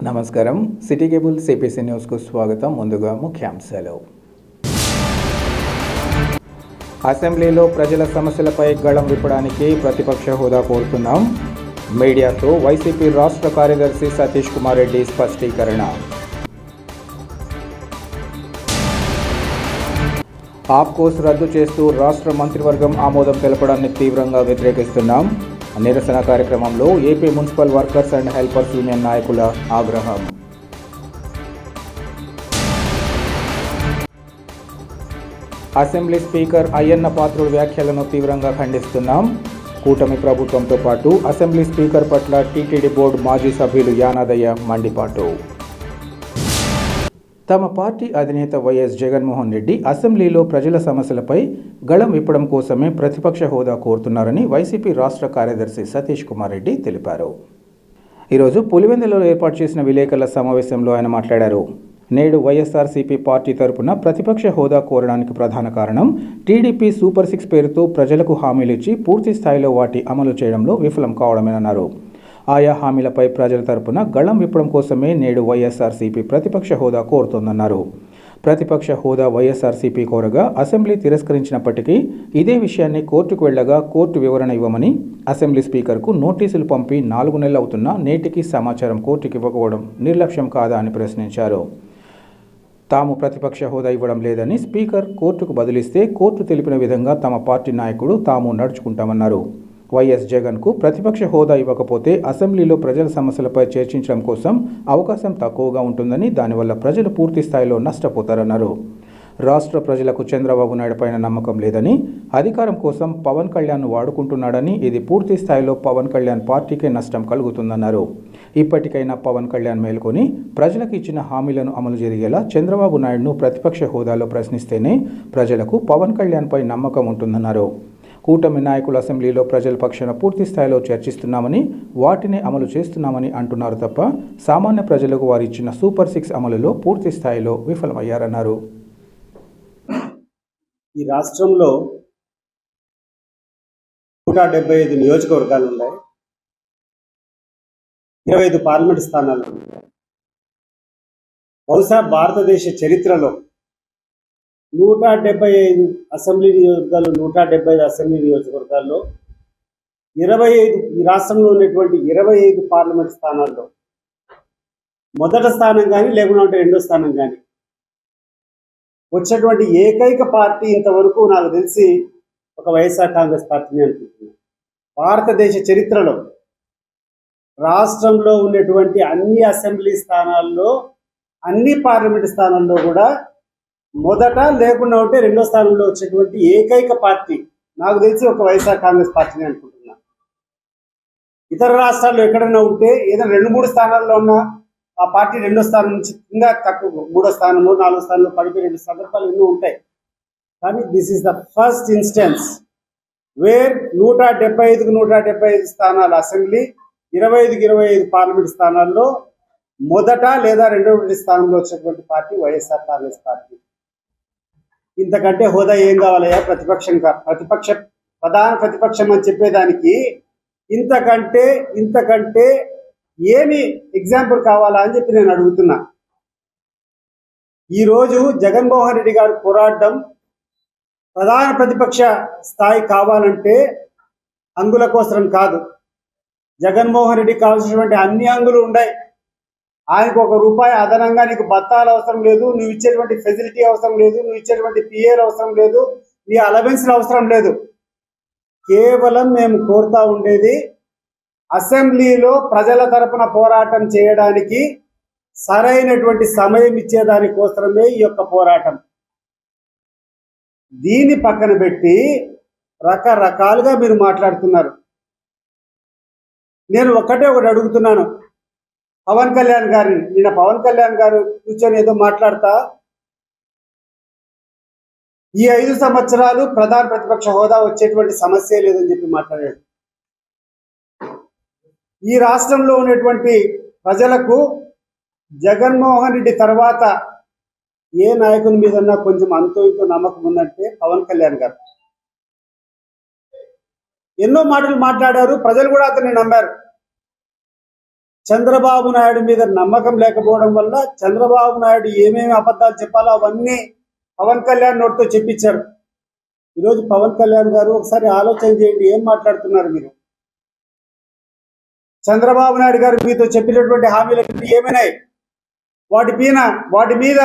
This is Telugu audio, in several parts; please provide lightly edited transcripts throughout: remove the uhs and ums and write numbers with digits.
నమస్కారం. సిటీ కేబుల్ సిపిసి న్యూస్కు స్వాగతం. ముందుగా ముఖ్యాంశాలు. అసెంబ్లీలో ప్రజల సమస్యలపై గళం విప్పడానికి ప్రతిపక్ష హోదా కోరుతున్నాం. మీడియాతో వైసీపీ రాష్ట్ర కార్యదర్శి సతీష్ కుమార్ రెడ్డి స్పష్టీకరణ. ఆప్కోస్ రద్దు చేస్తూ రాష్ట్ర మంత్రివర్గం ఆమోదం తెలపడాన్ని తీవ్రంగా వ్యతిరేకిస్తున్నాం. నిరసన కార్యక్రమంలో AP municipal workers and helpers union నాయకుల ఆగ్రహం. అసెంబ్లీ స్పీకర్ అయ్యన్న పాత్రుడు వ్యాఖ్యలను తీవ్రంగా ఖండిస్తున్నాం. కూటమి ప్రభుత్వంతో పాటు అసెంబ్లీ స్పీకర్ పట్ల టీటీడీ బోర్డు మాజీ సభ్యులు యానాదయ్య మండిపాటు. తమ పార్టీ అధినేత వైఎస్ జగన్మోహన్ రెడ్డి అసెంబ్లీలో ప్రజల సమస్యలపై గళం విప్పడం కోసమే ప్రతిపక్ష హోదా కోరుతున్నారని వైసీపీ రాష్ట్ర కార్యదర్శి సతీష్ కుమార్ రెడ్డి తెలిపారు. ఈరోజు పులివెందులలో ఏర్పాటు చేసిన విలేకరుల సమావేశంలో ఆయన మాట్లాడారు. నేడు వైఎస్ఆర్సీపీ పార్టీ తరపున ప్రతిపక్ష హోదా కోరడానికి ప్రధాన కారణం టీడీపీ సూపర్ 6 పేరుతో ప్రజలకు హామీలు ఇచ్చి పూర్తి స్థాయిలో వాటి అమలు చేయడంలో విఫలం కావడమేనన్నారు. ఆయా హామీలపై ప్రజల తరపున గళం విప్పడం కోసమే నేడు వైఎస్ఆర్సీపీ ప్రతిపక్ష హోదా కోరుతోందన్నారు. ప్రతిపక్ష హోదా వైఎస్ఆర్సీపీ కోరగా అసెంబ్లీ తిరస్కరించినప్పటికీ ఇదే విషయాన్ని కోర్టుకు వెళ్లగా కోర్టు వివరణ ఇవ్వమని అసెంబ్లీ స్పీకర్కు నోటీసులు పంపి 4 నెలలు అవుతున్నా నేటికి సమాచారం కోర్టుకు ఇవ్వకపోవడం నిర్లక్ష్యం కాదా అని ప్రశ్నించారు. తాము ప్రతిపక్ష హోదా ఇవ్వడం లేదని స్పీకర్ కోర్టుకు బదిలిస్తే కోర్టు తెలిపిన విధంగా తమ పార్టీ నాయకుడు తాము నడుచుకుంటామన్నారు. వైఎస్ జగన్కు ప్రతిపక్ష హోదా ఇవ్వకపోతే అసెంబ్లీలో ప్రజల సమస్యలపై చర్చించడం కోసం అవకాశం తక్కువగా ఉంటుందని, దానివల్ల ప్రజలు పూర్తి స్థాయిలో నష్టపోతారన్నారు. రాష్ట్ర ప్రజలకు చంద్రబాబు నాయుడు పైన నమ్మకం లేదని, అధికారం కోసం పవన్ కళ్యాణ్ను వాడుకుంటున్నాడని, ఇది పూర్తి స్థాయిలో పవన్ కళ్యాణ్ పార్టీకే నష్టం కలుగుతుందన్నారు. ఇప్పటికైనా పవన్ కళ్యాణ్ మేల్కొని ప్రజలకు ఇచ్చిన హామీలను అమలు జరిగేలా చంద్రబాబు నాయుడును ప్రతిపక్ష హోదాలో ప్రశ్నిస్తేనే ప్రజలకు పవన్ కళ్యాణ్పై నమ్మకం ఉంటుందన్నారు. కూటమి నాయకులు అసెంబ్లీలో ప్రజల పక్షాన పూర్తి స్థాయిలో చర్చిస్తున్నామని, వాటిని అమలు చేస్తున్నామని అంటున్నారు తప్ప సామాన్య ప్రజలకు వారు ఇచ్చిన సూపర్ 6 అమలులో పూర్తి స్థాయిలో విఫలమయ్యారన్నారు. ఈ రాష్ట్రంలో 175 నియోజకవర్గాలు ఉన్నాయి, 25 పార్లమెంట్ స్థానాలు. బహుశా భారతదేశ చరిత్రలో 175 అసెంబ్లీ నియోజకవర్గాలు, 175 అసెంబ్లీ నియోజకవర్గాల్లో 25 ఈ రాష్ట్రంలో ఉన్నటువంటి 25 పార్లమెంట్ స్థానాల్లో మొదటి స్థానం కానీ లేకుండా రెండో స్థానం కానీ వచ్చినటువంటి ఏకైక పార్టీ ఇంతవరకు నాకు తెలిసి ఒక వైఎస్ఆర్ కాంగ్రెస్ పార్టీని అనుకుంటున్నాను. భారతదేశ చరిత్రలో రాష్ట్రంలో ఉన్నటువంటి అన్ని అసెంబ్లీ స్థానాల్లో, అన్ని పార్లమెంట్ స్థానాల్లో కూడా మొదట లేకుండా ఉంటే రెండో స్థానంలో వచ్చేటువంటి ఏకైక పార్టీ నాకు తెలిసి ఒక వైఎస్ఆర్ కాంగ్రెస్ పార్టీని అనుకుంటున్నాను. ఇతర రాష్ట్రాల్లో ఎక్కడైనా ఉంటే ఏదైనా 2-3 స్థానాల్లో ఉన్న ఆ పార్టీ రెండో స్థానం నుంచి ఇంకా తక్కువ 3వ స్థానంలో 4వ స్థానంలో పడిపోయిన సందర్భాలు ఎన్నో ఉంటాయి. కానీ this is the first instance where 175కు 175 స్థానాల అసెంబ్లీ, 25కి 25 పార్లమెంట్ స్థానాల్లో మొదట లేదా రెండవ స్థానంలో వచ్చేటువంటి పార్టీ వైఎస్ఆర్ కాంగ్రెస్ పార్టీ. ఇంతకంటే హోదా ఏం కావాలయ్యా? ప్రధాన ప్రతిపక్షం అని చెప్పేదానికి ఇంతకంటే ఏమి ఎగ్జాంపుల్ కావాలా అని చెప్పి నేను అడుగుతున్నా. ఈరోజు జగన్మోహన్ రెడ్డి గారు పోరాటం ప్రధాన ప్రతిపక్ష స్థాయి కావాలంటే అంగుల కోసరం కాదు. జగన్మోహన్ రెడ్డికి కావాల్సినటువంటి అన్ని అంగులు ఉన్నాయి. ఆయనకు ₹1 అదనంగా నీకు బత్తాలు అవసరం లేదు, నువ్వు ఇచ్చేటువంటి ఫెసిలిటీ అవసరం లేదు, నువ్వు ఇచ్చేటువంటి పిఏలు అవసరం లేదు, నీ అలవెన్స్లు అవసరం లేదు. కేవలం మేము కోరుతా ఉండేది అసెంబ్లీలో ప్రజల తరపున పోరాటం చేయడానికి సరైనటువంటి సమయం ఇచ్చేదానికోసమే ఈ యొక్క పోరాటం. దీన్ని పక్కన పెట్టి రకరకాలుగా మీరు మాట్లాడుతున్నారు. నేను ఒకటి అడుగుతున్నాను పవన్ కళ్యాణ్ గారిని. నిన్న పవన్ కళ్యాణ్ గారు కూర్చొని ఏదో మాట్లాడతా ఈ 5 సంవత్సరాలు ప్రధాన ప్రతిపక్ష హోదా వచ్చేటువంటి సమస్య లేదని చెప్పి మాట్లాడాడు. ఈ రాష్ట్రంలో ఉన్నటువంటి ప్రజలకు జగన్మోహన్ రెడ్డి తర్వాత ఏ నాయకుని మీదన్నా కొంచెం అంతో ఇంతో నమ్మకం ఉందంటే పవన్ కళ్యాణ్ గారు. ఎన్నో మాటలు మాట్లాడారు, ప్రజలు కూడా అతన్ని నమ్మారు. చంద్రబాబు నాయుడు మీద నమ్మకం లేకపోవడం వల్ల చంద్రబాబు నాయుడు ఏమేమి అబద్ధాలు చెప్పాలో అవన్నీ పవన్ కళ్యాణ్ నోటితో చెప్పించారు. ఈరోజు పవన్ కళ్యాణ్ గారు ఒకసారి ఆలోచన చేయండి, ఏం మాట్లాడుతున్నారు మీరు? చంద్రబాబు నాయుడు గారు మీతో చెప్పినటువంటి హామీలు ఏమైనాయి? వాటి మీద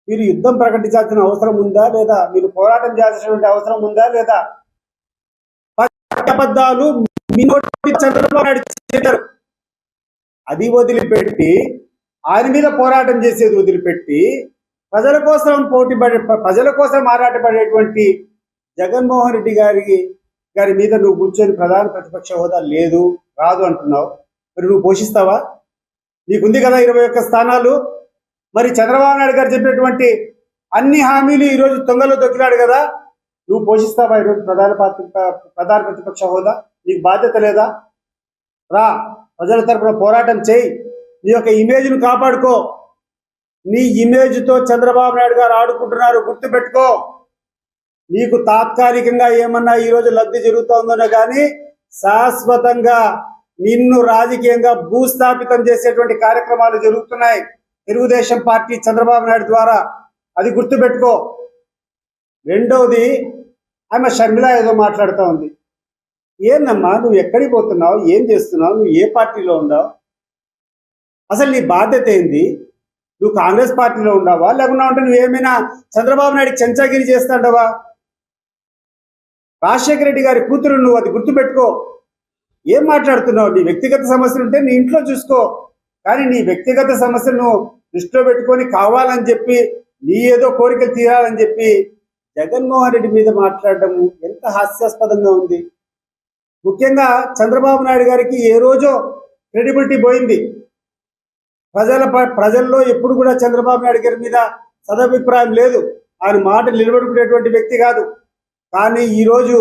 మీరు యుద్ధం ప్రకటించాల్సిన అవసరం ఉందా లేదా? మీరు పోరాటం చేయాల్సినటువంటి అవసరం ఉందా లేదా? అబద్ధాలు చంద్రబాబు నాయుడు చెప్పారు, అది వదిలిపెట్టి ఆయన మీద పోరాటం చేసేది వదిలిపెట్టి ప్రజల కోసం ఆరాటపడేటువంటి జగన్మోహన్ రెడ్డి గారి మీద నువ్వు కూర్చొని ప్రధాన ప్రతిపక్ష హోదా రాదు అంటున్నావు. మరి నువ్వు పోషిస్తావా? నీకుంది కదా 21 స్థానాలు. మరి చంద్రబాబు నాయుడు గారు చెప్పినటువంటి అన్ని హామీలు ఈరోజు తొంగలో దొక్కినాడు కదా, నువ్వు పోషిస్తావా ఈరోజు ప్రధాన ప్రతిపక్ష హోదా? నీకు బాధ్యత లేదా? రా, ప్రజల తరపున పోరాటం చేయి, నీ యొక్క ఇమేజ్ను కాపాడుకో. నీ ఇమేజ్తో చంద్రబాబు నాయుడు గారు ఆడుకుంటున్నారు, గుర్తుపెట్టుకో. నీకు తాత్కాలికంగా ఏమన్నా ఈరోజు లబ్ధి జరుగుతుందనో కానీ శాశ్వతంగా నిన్ను రాజకీయంగా భూస్థాపితం చేసేటువంటి కార్యక్రమాలు జరుగుతున్నాయి తెలుగుదేశం పార్టీ చంద్రబాబు నాయుడు ద్వారా, అది గుర్తుపెట్టుకో. రెండవది, ఆమె షర్మిల ఏదో మాట్లాడుతూ ఉంది. ఏందమ్మా, నువ్వు ఎక్కడికి పోతున్నావు? ఏం చేస్తున్నావు? నువ్వు ఏ పార్టీలో ఉన్నావు? అసలు నీ బాధ్యత ఏంది? నువ్వు కాంగ్రెస్ పార్టీలో ఉన్నావా లేకున్నా ఉంటే నువ్వేమైనా చంద్రబాబు నాయుడికి చెంచాగిరి చేస్తాండవా? రాజశేఖర రెడ్డి గారి కూతురు నువ్వు, అది గుర్తుపెట్టుకో. ఏం మాట్లాడుతున్నావు? నీ వ్యక్తిగత సమస్యలు ఉంటే నీ ఇంట్లో చూసుకో, కానీ నీ వ్యక్తిగత సమస్యను దృష్టిలో పెట్టుకొని కావాలని చెప్పి నీ ఏదో కోరికలు తీరాలని చెప్పి జగన్మోహన్ రెడ్డి మీద మాట్లాడడం ఎంత హాస్యాస్పదంగా ఉంది. ముఖ్యంగా చంద్రబాబు నాయుడు గారికి ఏ రోజో క్రెడిబిలిటీ పోయింది. ప్రజల్లో ఎప్పుడు కూడా చంద్రబాబు నాయుడు గారి మీద సదభిప్రాయం లేదు. ఆయన మాట నిలబడుకునేటువంటి వ్యక్తి కాదు. కానీ ఈరోజు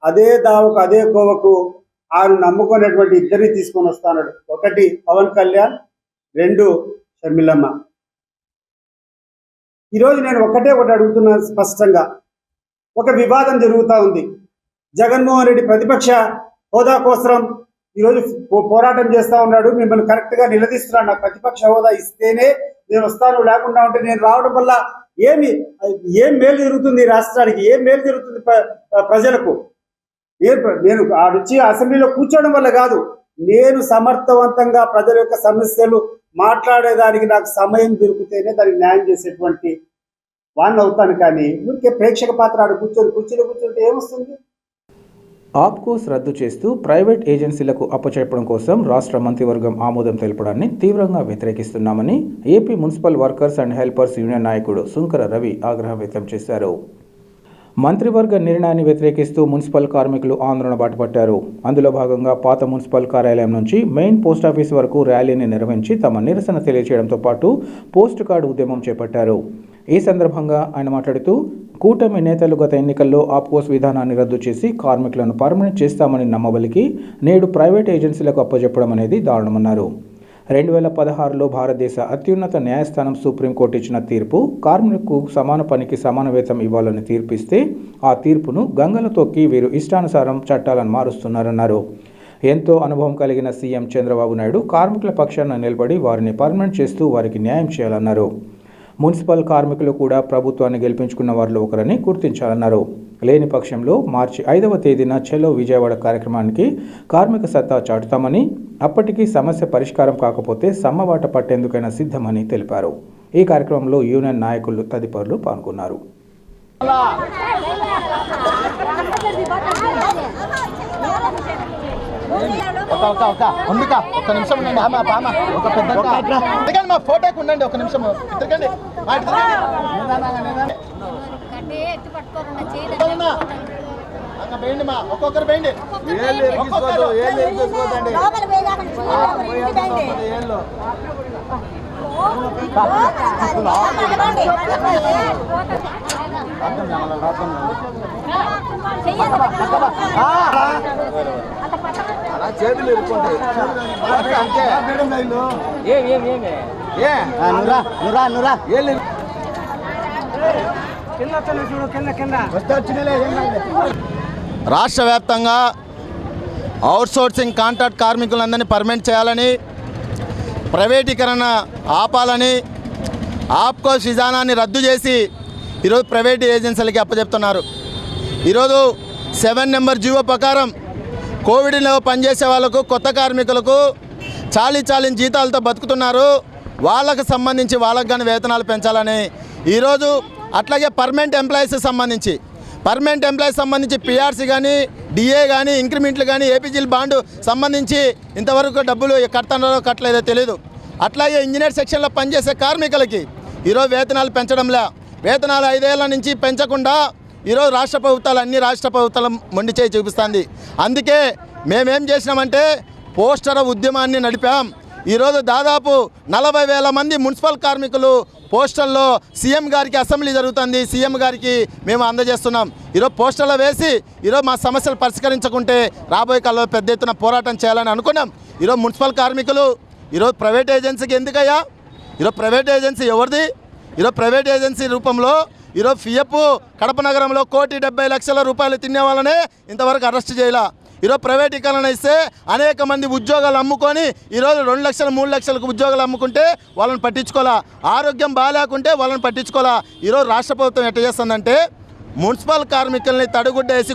అదే దావకు అదే కోవకు ఆయన నమ్ముకునేటువంటి ఇద్దరిని తీసుకొని వస్తున్నాడు. ఒకటి పవన్ కళ్యాణ్, రెండు షర్మిలమ్మ. ఈరోజు నేను ఒకటి అడుగుతున్నాను స్పష్టంగా. ఒక వివాదం జరుగుతూ ఉంది. జగన్మోహన్ రెడ్డి ప్రతిపక్ష హోదా కోసం ఈరోజు పోరాటం చేస్తూ ఉన్నాడు. మిమ్మల్ని కరెక్ట్గా నిలదీస్తున్నాడు. నాకు ప్రతిపక్ష హోదా ఇస్తేనే నేను వస్తాను, లేకుండా ఉంటే నేను రావడం వల్ల ఏం మేలు జరుగుతుంది రాష్ట్రానికి? ఏం మేలు జరుగుతుంది ప్రజలకు? నేను వచ్చి అసెంబ్లీలో కూర్చోవడం వల్ల కాదు, నేను సమర్థవంతంగా ప్రజల యొక్క సమస్యలు మాట్లాడేదానికి నాకు సమయం దొరికితేనే దానికి న్యాయం చేసేటువంటి వాడిని అవుతాను. కానీ ఊరికే ప్రేక్షక పాత్ర ఆడు కూర్చుంటే ఏమొస్తుంది? ఆప్కోస్ రద్దు చేస్తూ ప్రైవేట్ ఏజెన్సీలకు అప్పచెప్పడం కోసం రాష్ట్ర మంత్రివర్గం ఆమోదం తెలపడాన్ని తీవ్రంగా వ్యతిరేకిస్తున్నామని AP municipal workers and helpers union నాయకుడు సుంకర రవి ఆగ్రహం వ్యక్తం చేశారు. మంత్రివర్గ నిర్ణయాన్ని వ్యతిరేకిస్తూ మున్సిపల్ కార్మికులు ఆందోళన బాటపట్టారు. అందులో భాగంగా పాత మున్సిపల్ కార్యాలయం నుంచి మెయిన్ పోస్టాఫీస్ వరకు ర్యాలీని నిర్వహించి తమ నిరసన తెలియజేయడంతో పాటు పోస్ట్ కార్డు ఉద్యమం చేపట్టారు. ఈ సందర్భంగా ఆయన మాట్లాడుతూ, కూటమి నేతలు గత ఎన్నికల్లో ఆప్కోస్ విధానాన్ని రద్దు చేసి కార్మికులను పర్మనెంట్ చేస్తామని నమ్మబలికి నేడు ప్రైవేట్ ఏజెన్సీలకు అప్పచెప్పడం అనేది దారుణమన్నారు. 2016లో భారతదేశ అత్యున్నత న్యాయస్థానం సుప్రీంకోర్టు ఇచ్చిన తీర్పు కార్మికులకు సమాన పనికి సమాన వేతనం ఇవ్వాలని తీర్పిస్తే ఆ తీర్పును గంగలో తొక్కి వీరు ఇష్టానుసారం చట్టాలను మారుస్తున్నారన్నారు. ఎంతో అనుభవం కలిగిన సీఎం చంద్రబాబు నాయుడు కార్మికుల పక్షాన నిలబడి వారిని పర్మనెంట్ చేస్తూ వారికి న్యాయం చేయాలన్నారు. మున్సిపల్ కార్మికులు కూడా ప్రభుత్వాన్ని గెలిపించుకున్న వారిలో ఒకరని గుర్తించాలన్నారు. లేని పక్షంలో మార్చి 5వ తేదీన చెలో విజయవాడ కార్యక్రమానికి కార్మిక సత్తా చాటుతామని, అప్పటికీ సమస్య పరిష్కారం కాకపోతే సమ్మవాట పట్టేందుకైనా సిద్ధమని తెలిపారు. ఈ కార్యక్రమంలో యూనియన్ నాయకులు తదితరులు పాల్గొన్నారు. ఒక్క నిమిషం ఉండండి. ఒక పెద్ద మా ఫోటోకి ఉండండి. ఒక నిమిషం ఇద్దరికండి. వేయండి మా, ఒక్కొక్కరు వేయండి. చేతులు ఇరుక్కుంటాయి అంతే. రాష్ట్ర వ్యాప్తంగా అవుట్సోర్సింగ్ కాంట్రాక్ట్ కార్మికులందరినీ పర్మనెంట్ చేయాలని, ప్రైవేటీకరణ ఆపాలని, ఆప్కోస్ విధానాన్ని రద్దు చేసి ఈరోజు ప్రైవేట్ ఏజెన్సీలకి అప్పచెప్తున్నారు. ఈరోజు 7 నెంబర్ జీవో ప్రకారం కోవిడ్లో పనిచేసే వాళ్ళకు, కొత్త కార్మికులకు చాలీ జీతాలతో బతుకుతున్నారు. వాళ్ళకు సంబంధించి వాళ్ళకు కానీ వేతనాలు పెంచాలని ఈరోజు, అట్లాగే పర్మనెంట్ ఎంప్లాయీస్ సంబంధించి పిఆర్సీ కానీ, డిఏ కానీ, ఇంక్రిమెంట్లు కానీ, ఏపీజీల్ బాండ్ సంబంధించి ఇంతవరకు డబ్బులు కడుతున్నారో కట్టలేదో తెలియదు. అట్లాగే ఇంజనీర్ సెక్షన్లో పనిచేసే కార్మికులకి ఈరోజు వేతనాలు పెంచడంలే, వేతనాలు 5 ఏళ్ల నుంచి పెంచకుండా ఈరోజు అన్ని రాష్ట్ర ప్రభుత్వాలు మొండి చేయి చూపిస్తుంది. అందుకే మేమేం చేసినామంటే పోస్టర్ ఉద్యమాన్ని నడిపాం. ఈరోజు దాదాపు 40,000 మంది మున్సిపల్ కార్మికులు పోస్టర్లో సీఎం గారికి, అసెంబ్లీ జరుగుతుంది, సీఎం గారికి మేము అందజేస్తున్నాం. ఈరోజు పోస్టర్లో వేసి ఈరోజు మా సమస్యలు పరిష్కరించకుంటే రాబోయే కాలంలో పెద్ద ఎత్తున పోరాటం చేయాలని అనుకున్నాం. ఈరోజు మున్సిపల్ కార్మికులు ఈరోజు ప్రైవేట్ ఏజెన్సీకి ఎందుకయ్యా? ఈరోజు ప్రైవేట్ ఏజెన్సీ ఎవరిది? ఈరోజు ప్రైవేట్ ఏజెన్సీ రూపంలో ఈరోజు పిఎఫ్ కడప నగరంలో 1,70,00,000 తినే వాళ్ళనే ఇంతవరకు అరెస్ట్ చేయాల. ఈరోజు ప్రైవేటీకరణ ఇస్తే అనేక మంది ఉద్యోగాలు అమ్ముకొని ఈరోజు 2 లక్షలు 3 లక్షలకు ఉద్యోగాలు అమ్ముకుంటే వాళ్ళని పట్టించుకోవాలా, ఆరోగ్యం బాగాలేకుంటే వాళ్ళని పట్టించుకోవాలా. ఈరోజు రాష్ట్ర ప్రభుత్వం ఎట్లా చేస్తుందంటే మున్సిపల్ కార్మికుల్ని తడుగుడ్డేసి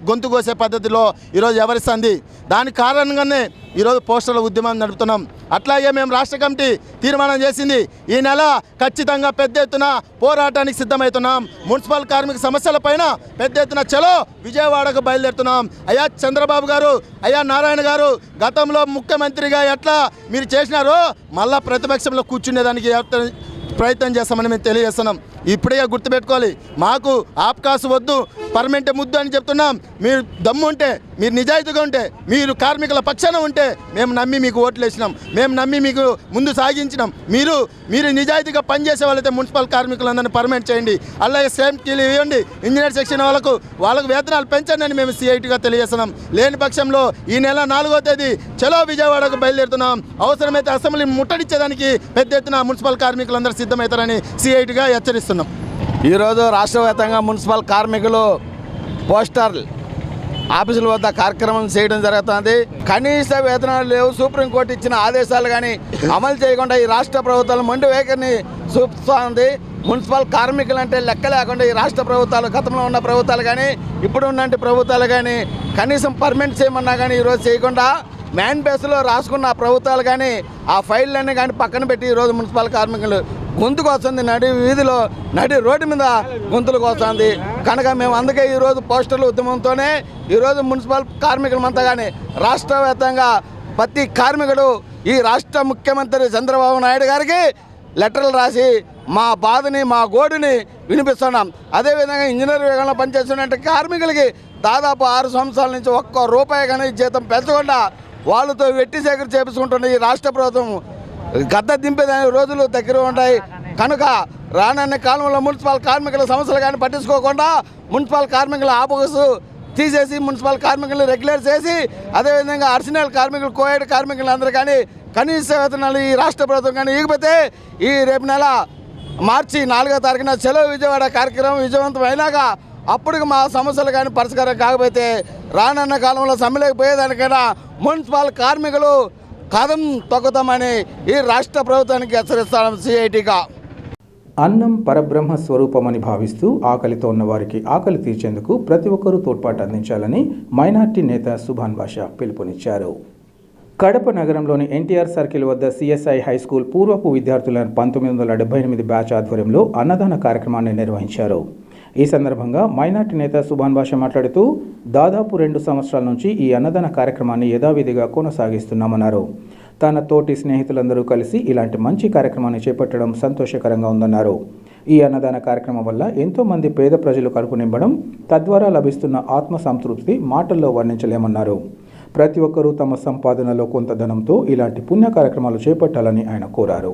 గొంతు కోసే పద్ధతిలో ఈరోజు వ్యవహరిస్తుంది. దాని కారణంగానే ఈరోజు పోస్టర్ల ఉద్యమం నడుపుతున్నాం. అట్లాగే మేము రాష్ట్ర కమిటీ తీర్మానం చేసింది, ఈ నెల ఖచ్చితంగా పెద్ద ఎత్తున పోరాటానికి సిద్ధమవుతున్నాం. మున్సిపల్ కార్మిక సమస్యలపైన పెద్ద ఎత్తున చలో విజయవాడకు బయలుదేరుతున్నాం. అయ్యా చంద్రబాబు గారు, అయ్యా నారాయణ గారు, గతంలో ముఖ్యమంత్రిగా ఎట్లా మీరు చేసినారో మళ్ళా ప్రతిపక్షంలో కూర్చునేదానికి ప్రయత్నం చేస్తామని మేము తెలియజేస్తున్నాం. ఇప్పుడే గుర్తుపెట్టుకోవాలి, మాకు ఆప్కాసు వద్దు, పర్మనెంట్ ముద్దు అని చెప్తున్నాం. మీరు దమ్ము ఉంటే, మీరు నిజాయితీగా ఉంటే, మీరు కార్మికుల పక్షాన ఉంటే మేము నమ్మి మీకు ఓట్లు వేసినాం, మేము నమ్మి మీకు ముందు సాగించినాం. మీరు నిజాయితీగా పనిచేసే వాళ్ళైతే మున్సిపల్ కార్మికులందరినీ పర్మనెంట్ చేయండి, అలాగే సేమ్టీలు ఇవ్వండి, ఇంజనీర్ సెక్షన్ వాళ్ళకు వేతనాలు పెంచండి అని మేము సిఐటిగా తెలియజేస్తున్నాం. లేని పక్షంలో ఈ నెల 4వ తేదీ చలో విజయవాడకు బయలుదేరుతున్నాం. అవసరమైతే అసెంబ్లీ ముట్టడించేదానికి పెద్ద ఎత్తున మున్సిపల్ కార్మికులందరూ సిద్ధమవుతారని సిఐటిగా హెచ్చరిస్తున్నాం. ఈరోజు రాష్ట్ర వ్యాప్తంగా మున్సిపల్ కార్మికులు పోస్టర్ ఆఫీసుల వద్ద కార్యక్రమం చేయడం జరుగుతుంది. కనీస వేతనాలు లేవు. సుప్రీంకోర్టు ఇచ్చిన ఆదేశాలు కానీ అమలు చేయకుండా ఈ రాష్ట్ర ప్రభుత్వాలు మొండి వైఖరిని చూపుతోంది. మున్సిపల్ కార్మికులు అంటే లెక్క లేకుండా ఈ రాష్ట్ర ప్రభుత్వాలు, గతంలో ఉన్న ప్రభుత్వాలు కానీ ఇప్పుడు ఉన్నంటి ప్రభుత్వాలు కానీ కనీసం పర్మనెంట్ చేయమన్నా కానీ ఈరోజు చేయకుండా మేనిఫెస్టోలో రాసుకున్న ప్రభుత్వాలు కానీ ఆ ఫైళ్ళన్నీ కానీ పక్కన పెట్టి ఈరోజు మున్సిపల్ కార్మికులు గొంతుకు వస్తుంది, నడి రోడ్డు మీద గొంతులకు వస్తుంది. కనుక మేము అందుకే ఈరోజు పోస్టర్ల ఉద్యమంతోనే ఈరోజు మున్సిపల్ కార్మికులమంతా కానీ రాష్ట్ర వ్యాప్తంగా ప్రతి కార్మికుడు ఈ రాష్ట్ర ముఖ్యమంత్రి చంద్రబాబు నాయుడు గారికి లెటర్లు రాసి మా బాధని, మా గోడుని వినిపిస్తున్నాం. అదేవిధంగా ఇంజనీర్ విభాగంలో పనిచేస్తున్న కార్మికులకి దాదాపు 6 సంవత్సరాల నుంచి ₹1 కానీ జీతం పెంచకుండా వాళ్ళతో వెట్టి సేకరణ చేపించుకుంటున్న ఈ రాష్ట్ర ప్రభుత్వం గద్ద దింపేదాని రోజులు దగ్గర ఉంటాయి. కనుక రానున్న కాలంలో మున్సిపల్ కార్మికుల సమస్యలు కానీ పట్టించుకోకుండా మున్సిపల్ కార్మికుల ఆబోగసు తీసేసి మున్సిపల్ కార్మికులను రెగ్యులర్ చేసి అదేవిధంగా అర్సినల్ కార్మికులు, కోయడ్ కార్మికులు అందరూ కానీ కనీస వేతనాలు ఈ రాష్ట్ర ప్రభుత్వం కానీ ఇకపోతే ఈ రేపు నెల మార్చి 4వ తారీఖున చలో విజయవాడ కార్యక్రమం విజయవంతం అయినాక అప్పటికి మా సమస్యలు కానీ పరిష్కారం కాకపోతే రానున్న కాలంలో సమ్మెలేకపోయేదానికైనా మున్సిపల్ కార్మికులు కదం తొక్కుతామని ఈ రాష్ట్ర ప్రభుత్వానికి హెచ్చరిస్తాం సిఐటిగా. అన్నం పరబ్రహ్మ స్వరూపమని భావిస్తూ ఆకలితో ఉన్న వారికి ఆకలి తీర్చేందుకు ప్రతి ఒక్కరూ తోడ్పాటు అందించాలని మైనార్టీ నేత సుభాన్ బాషా పిలుపునిచ్చారు. కడప నగరంలోని ఎన్టీఆర్ సర్కిల్ వద్ద సిఎస్ఐ హైస్కూల్ పూర్వపు విద్యార్థుల 1978 బ్యాచ్ ఆధ్వర్యంలో అన్నదాన కార్యక్రమాన్ని నిర్వహించారు. ఈ సందర్భంగా మైనార్టీ నేత సుభాన్ బాషా మాట్లాడుతూ దాదాపు 2 సంవత్సరాల నుంచి ఈ అన్నదాన కార్యక్రమాన్ని యథావిధిగా కొనసాగిస్తున్నామన్నారు. తన తోటి స్నేహితులందరూ కలిసి ఇలాంటి మంచి కార్యక్రమాన్ని చేపట్టడం సంతోషకరంగా ఉందన్నారు. ఈ అన్నదాన కార్యక్రమం వల్ల ఎంతోమంది పేద ప్రజలు కడుపు నింపడం, తద్వారా లభిస్తున్న ఆత్మ సంతృప్తి మాటల్లో వర్ణించలేమన్నారు. ప్రతి ఒక్కరూ తమ సంపాదనలో కొంత ధనంతో ఇలాంటి పుణ్య కార్యక్రమాలు చేపట్టాలని ఆయన కోరారు.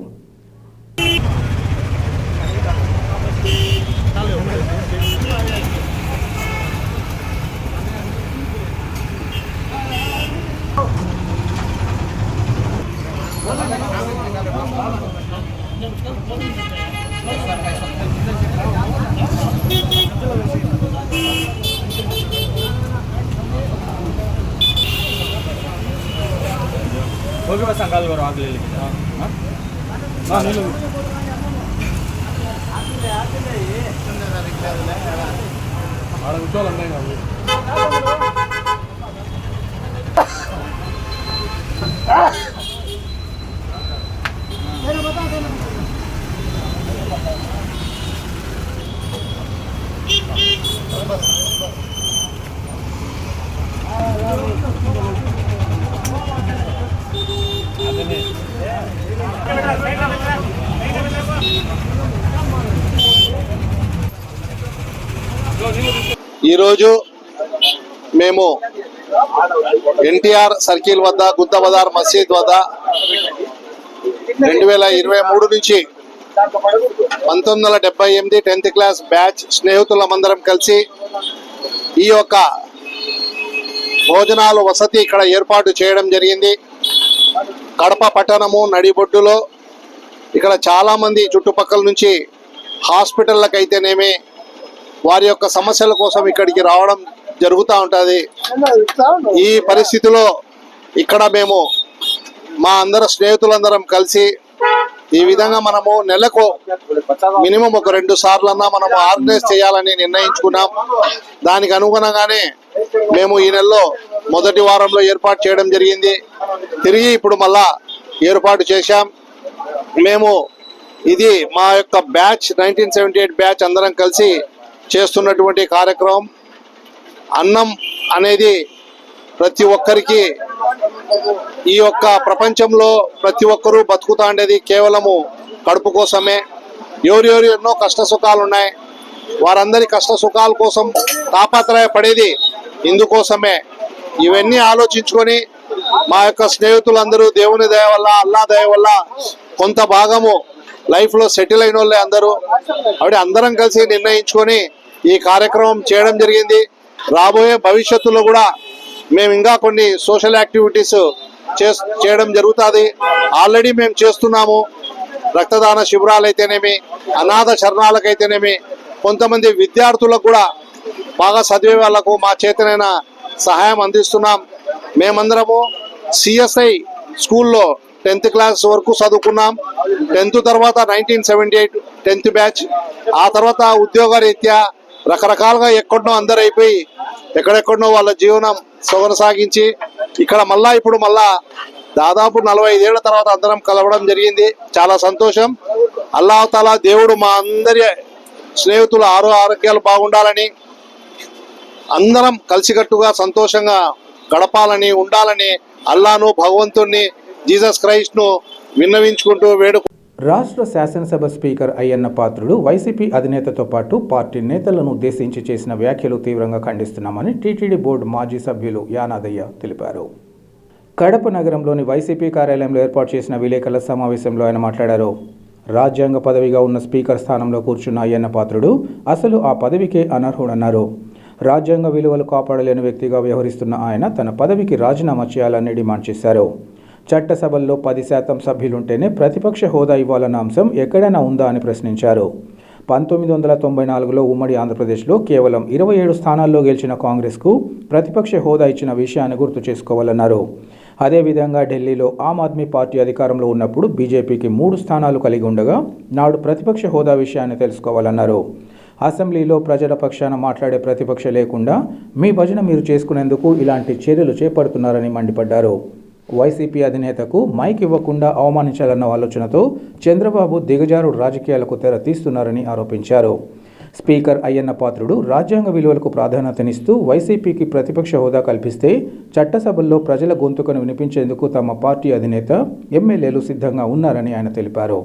ಸಂಘಾಲ್ವರು ಆಗಲಿಲ್ಲ ఈరోజు మేము ఎన్టీఆర్ సర్కిల్ వద్ద గుత్తా బజార్ మసీద్ వద్ద 2023 నుంచి 1978 10th క్లాస్ బ్యాచ్ స్నేహితులమందరం కలిసి ఈ యొక్క భోజనాలు వసతి ఇక్కడ ఏర్పాటు చేయడం జరిగింది. కడప పట్టణము నడిబొడ్డులో ఇక్కడ చాలామంది చుట్టుపక్కల నుంచి హాస్పిటళ్ళకైతేనేమి వారి యొక్క సమస్యల కోసం ఇక్కడికి రావడం జరుగుతూ ఉంటుంది. ఈ పరిస్థితిలో ఇక్కడ మేము మా అందరు స్నేహితులందరం కలిసి ఈ విధంగా మనము నెలకు మినిమం ఒక 2 సార్లన్నా మనము ఆర్గనైజ్ చేయాలని నిర్ణయించుకున్నాం. దానికి అనుగుణంగానే మేము ఈ నెలలో మొదటి వారంలో ఏర్పాటు చేయడం జరిగింది. తిరిగి ఇప్పుడు మళ్ళా ఏర్పాటు చేశాం. మేము ఇది మా యొక్క బ్యాచ్ 1978 బ్యాచ్ అందరం కలిసి చేస్తున్నటువంటి కార్యక్రమం. అన్నం అనేది ప్రతి ఒక్కరికి ఈ యొక్క ప్రపంచంలో ప్రతి ఒక్కరూ బతుకుతా ఉండేది కేవలము కడుపు కోసమే. ఎవరెవరు ఎన్నో కష్ట సుఖాలు ఉన్నాయి, వారందరి కష్ట సుఖాల కోసం తాపత్రయపడేది ఇందుకోసమే. ఇవన్నీ ఆలోచించుకొని మా యొక్క స్నేహితులందరూ దేవుని దయ వల్ల అల్లా దయ వల్ల కొంత భాగము లైఫ్లో సెటిల్ అయిన వాళ్ళే అందరూ ఆవిడ అందరం కలిసి నిర్ణయించుకొని ఈ కార్యక్రమం చేయడం జరిగింది. రాబోయే భవిష్యత్తులో కూడా మేము ఇంకా కొన్ని సోషల్ యాక్టివిటీస్ చేయడం జరుగుతుంది. ఆల్రెడీ మేము చేస్తున్నాము. రక్తదాన శిబిరాలు అయితేనేమి, అనాథ శరణాలకైతేనేమి, కొంతమంది విద్యార్థులకు కూడా బాగా చదివే వాళ్ళకు మా చేతనైన సహాయం అందిస్తున్నాం. మేమందరము సిఎస్ఐ స్కూల్లో 10th క్లాస్ వరకు చదువుకున్నాం. 10th తర్వాత 1978 10th బ్యాచ్. ఆ తర్వాత ఉద్యోగరీత్యా రకరకాలుగా ఎక్కడనో అందరు అయిపోయి ఎక్కడెక్కడనో వాళ్ళ జీవనం కొనసాగించి ఇక్కడ ఇప్పుడు మళ్ళా దాదాపు 45 ఏళ్ల తర్వాత అందరం కలవడం జరిగింది. చాలా సంతోషం. అల్లాహ్ తాలా దేవుడు మా అందరి స్నేహితుల ఆరోగ్యాలు బాగుండాలని, అందరం కలిసికట్టుగా సంతోషంగా గడపాలని ఉండాలని అల్లాను భగవంతుణ్ణి జీసస్ క్రైస్ట్ను విన్నవించుకుంటూ రాష్ట్ర శాసనసభ స్పీకర్ అయ్యన్న పాత్రుడు వైసీపీ అధినేతతో పాటు పార్టీ నేతలను ఉద్దేశించి చేసిన వ్యాఖ్యలు తీవ్రంగా ఖండిస్తున్నామని టీటీడీ బోర్డు మాజీ సభ్యులు యానాదయ్య తెలిపారు. కడప నగరంలోని వైసీపీ కార్యాలయంలో ఏర్పాటు చేసిన విలేకరుల సమావేశంలో ఆయన మాట్లాడారు. రాజ్యాంగ పదవిగా ఉన్న స్పీకర్ స్థానంలో కూర్చున్న అయ్యన్న పాత్రుడు అసలు ఆ పదవికే అనర్హుడన్నారు. రాజ్యాంగ విలువలు కాపాడలేని వ్యక్తిగా వ్యవహరిస్తున్న ఆయన తన పదవికి రాజీనామా చేయాలని డిమాండ్ చేశారు. చట్టసభల్లో 10% సభ్యులుంటేనే ప్రతిపక్ష హోదా ఇవ్వాలన్న అంశం ఎక్కడైనా ఉందా అని ప్రశ్నించారు. 1994లో ఉమ్మడి ఆంధ్రప్రదేశ్లో కేవలం 27 స్థానాల్లో గెలిచిన కాంగ్రెస్కు ప్రతిపక్ష హోదా ఇచ్చిన విషయాన్ని గుర్తు చేసుకోవాలన్నారు. అదేవిధంగా ఢిల్లీలో ఆమ్ ఆద్మీ పార్టీ అధికారంలో ఉన్నప్పుడు బీజేపీకి 3 స్థానాలు కలిగి ఉండగా నాడు ప్రతిపక్ష హోదా విషయాన్ని తెలుసుకోవాలన్నారు. అసెంబ్లీలో ప్రజల పక్షాన మాట్లాడే ప్రతిపక్ష లేకుండా మీ భజన మీరు చేసుకునేందుకు ఇలాంటి చర్యలు చేపడుతున్నారని మండిపడ్డారు. వైసీపీ అధినేతకు మైక్ ఇవ్వకుండా అవమానించాలన్న ఆలోచనతో చంద్రబాబు దిగజారుడు రాజకీయాలకు తెర తీస్తున్నారని ఆరోపించారు. స్పీకర్ అయ్యన్న పాత్రుడు రాజ్యాంగ విలువలకు ప్రాధాన్యతనిస్తూ వైసీపీకి ప్రతిపక్ష హోదా కల్పిస్తే చట్టసభల్లో ప్రజల గొంతుకను వినిపించేందుకు తమ పార్టీ అధినేత ఎమ్మెల్యేలు సిద్ధంగా ఉన్నారని ఆయన తెలిపారు.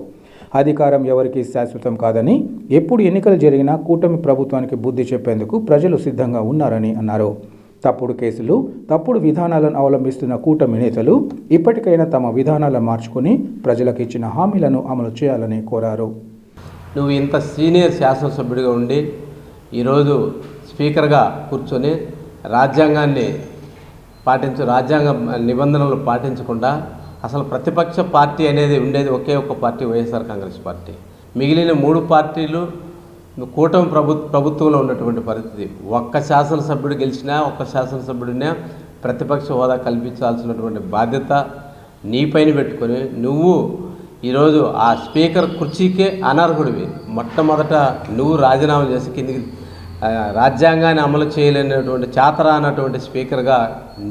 అధికారం ఎవరికీ శాశ్వతం కాదని, ఎప్పుడు ఎన్నికలు జరిగినా కూటమి ప్రభుత్వానికి బుద్ధి చెప్పేందుకు ప్రజలు సిద్ధంగా ఉన్నారని అన్నారు. తప్పుడు కేసులు, తప్పుడు విధానాలను అవలంబిస్తున్న కూటమి నేతలు ఇప్పటికైనా తమ విధానాలను మార్చుకుని ప్రజలకు ఇచ్చిన హామీలను అమలు చేయాలని కోరారు. నువ్వు ఇంత సీనియర్ శాసనసభ్యుడిగా ఉండి ఈరోజు స్పీకర్గా కూర్చొని రాజ్యాంగ నిబంధనలు పాటించకుండా అసలు ప్రతిపక్ష పార్టీ అనేది ఉండేది ఒకే ఒక్క పార్టీ, వైఎస్ఆర్ కాంగ్రెస్ పార్టీ. మిగిలిన 3 పార్టీలు కూటమి ప్రభుత్వంలో ఉన్నటువంటి పరిస్థితి. ఒక్క శాసనసభ్యుడు గెలిచినా, ఒక్క శాసనసభ్యుడినే ప్రతిపక్ష హోదా కల్పించాల్సినటువంటి బాధ్యత నీపైన పెట్టుకొని నువ్వు ఈరోజు ఆ స్పీకర్ కుర్చీకే అనర్హుడివి. మొట్టమొదట నువ్వు రాజీనామా చేసి కిందికి రాజ్యాంగాన్ని అమలు చేయలేనటువంటి చాతరా అన్నటువంటి స్పీకర్గా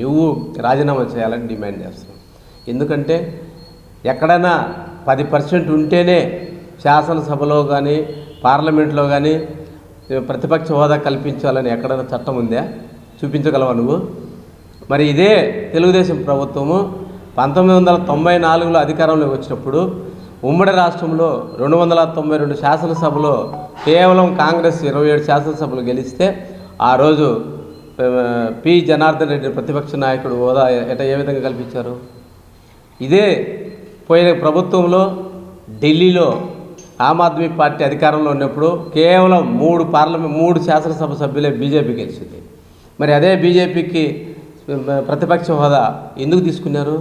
నువ్వు రాజీనామా చేయాలని డిమాండ్ చేస్తున్నావు. ఎందుకంటే ఎక్కడైనా 10% ఉంటేనే శాసనసభలో కానీ పార్లమెంట్లో కానీ ప్రతిపక్ష హోదా కల్పించాలని ఎక్కడైనా చట్టం ఉందా? చూపించగలవా నువ్వు? మరి ఇదే తెలుగుదేశం ప్రభుత్వము 1994లో అధికారంలోకి వచ్చినప్పుడు ఉమ్మడి రాష్ట్రంలో 292 శాసనసభలో కేవలం కాంగ్రెస్ 27 శాసనసభలు గెలిస్తే ఆ రోజు పి జనార్దన్ రెడ్డి ప్రతిపక్ష నాయకుడు హోదా ఏ విధంగా కల్పించారు? ఇదే పోయిన ప్రభుత్వంలో ఢిల్లీలో ఆమ్ ఆద్మీ పార్టీ అధికారంలో ఉన్నప్పుడు కేవలం 3 శాసనసభ సభ్యులే బీజేపీ గెలిచింది. మరి అదే బీజేపీకి ప్రతిపక్ష హోదా ఎందుకు తీసుకున్నారు?